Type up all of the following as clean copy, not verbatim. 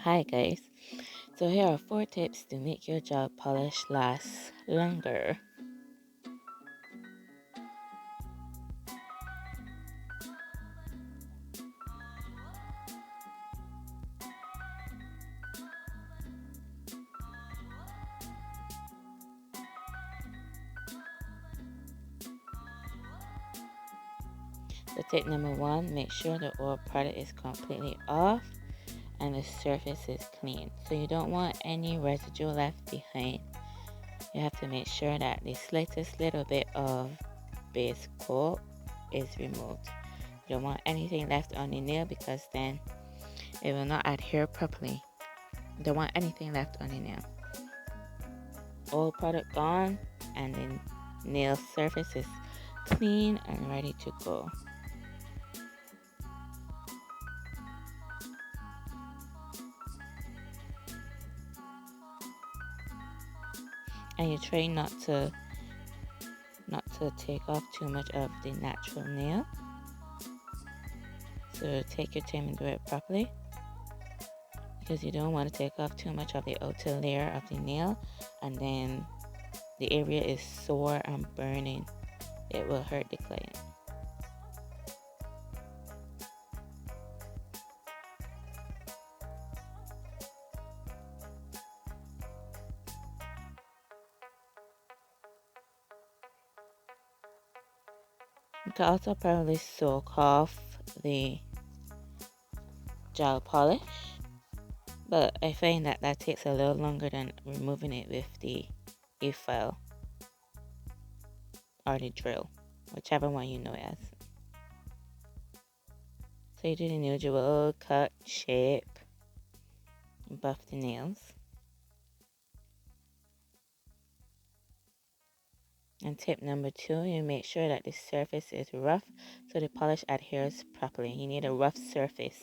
Hi guys. So here are 4 tips to make your gel polish last longer. So tip number 1, make sure the oil product is completely off and the surface is clean. So you don't want any residue left behind. You have to make sure that the slightest little bit of base coat is removed. You don't want anything left on the nail because then it will not adhere properly. You don't want anything left on the nail. Oil product gone and the nail surface is clean and ready to go. And you try not to take off too much of the natural nail. So take your time and do it properly, because you don't want to take off too much of the outer layer of the nail and then the area is sore and burning. It will hurt the client. You can also probably soak off the gel polish, but I find that takes a little longer than removing it with the e-file or the drill, whichever one you know it as. So you do the usual cut, shape, buff the nails. And tip number 2, you make sure that the surface is rough so the polish adheres properly. You need a rough surface.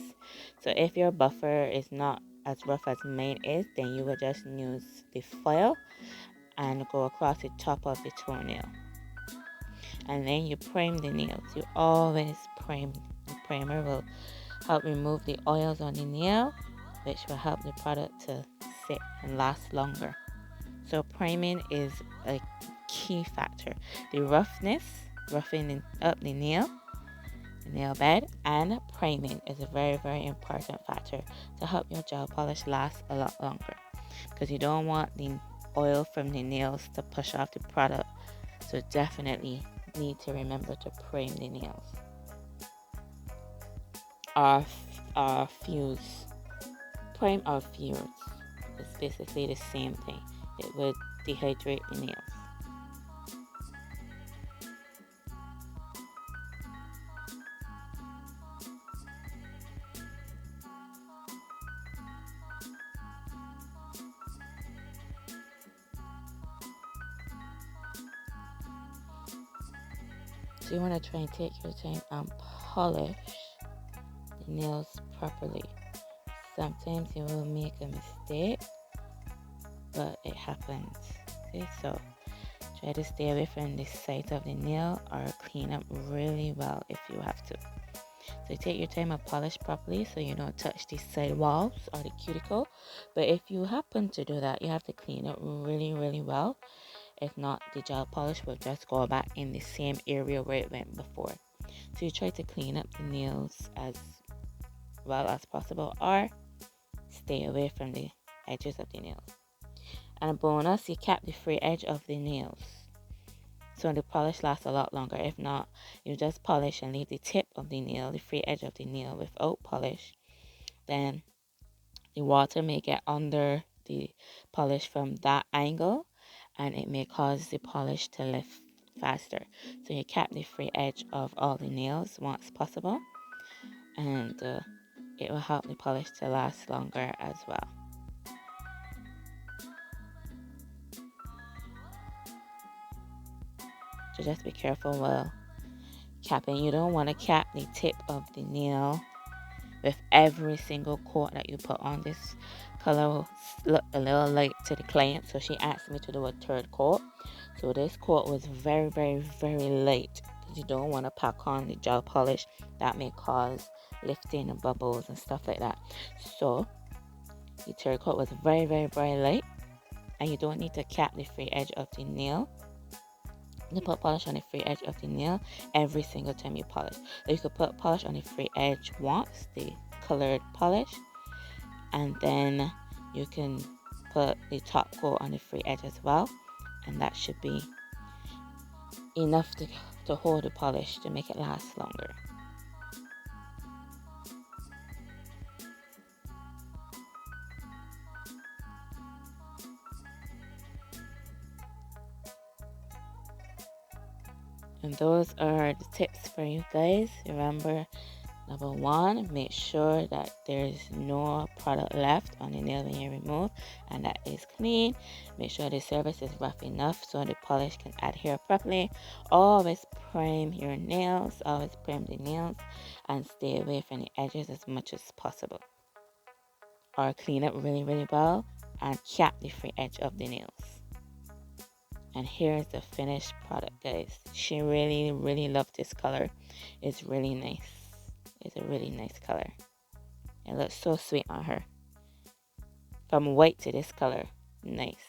So if your buffer is not as rough as mine is, then you will just use the file and go across the top of the toenail. And then you prime the nails. You always prime. The primer will help remove the oils on the nail, which will help the product to sit and last longer. So priming is a key factor. The roughness, roughing up the nail bed, and priming is a very, very important factor to help your gel polish last a lot longer, because you don't want the oil from the nails to push off the product. So definitely need to remember to prime the nails. Our fuse, prime or fuse, it's basically the same thing. It would dehydrate the nails. So you want to try and take your time and polish the nails properly. Sometimes you will make a mistake, but it happens. Okay, so try to stay away from the side of the nail or clean up really well if you have to. So take your time and polish properly so you don't touch the side walls or the cuticle. But if you happen to do that, you have to clean it really, really well. If not, the gel polish will just go back in the same area where it went before. So you try to clean up the nails as well as possible, or stay away from the edges of the nails. And a bonus, you cap the free edge of the nails, so the polish lasts a lot longer. If not, you just polish and leave the tip of the nail, the free edge of the nail, without polish. Then the water may get under the polish from that angle, and it may cause the polish to lift faster. So you cap the free edge of all the nails once possible, and it will help the polish to last longer as well. So just be careful while capping. You don't want to cap the tip of the nail with every single coat that you put on. This color look a little light to the client, so she asked me to do a third coat. So this coat was very, very, very light, because you don't want to pack on the gel polish. That may cause lifting and bubbles and stuff like that. So the third coat was very, very, very light, and you don't need to cap the free edge of the nail. You put polish on the free edge of the nail every single time you polish. So you could put polish on the free edge once, the colored polish, and then you can put the top coat on the free edge as well, and that should be enough to hold the polish to make it last longer. And those are the tips for you guys. Remember, number one, make sure that there's no product left on the nail when you remove and that is clean. Make sure the surface is rough enough so the polish can adhere properly. Always prime your nails, always prime the nails, and stay away from the edges as much as possible. Or clean up really, really well and cap the free edge of the nails. And here's the finished product, guys. She really, really loved this color. It's really nice. It's a really nice color. It looks so sweet on her. From white to this color. Nice.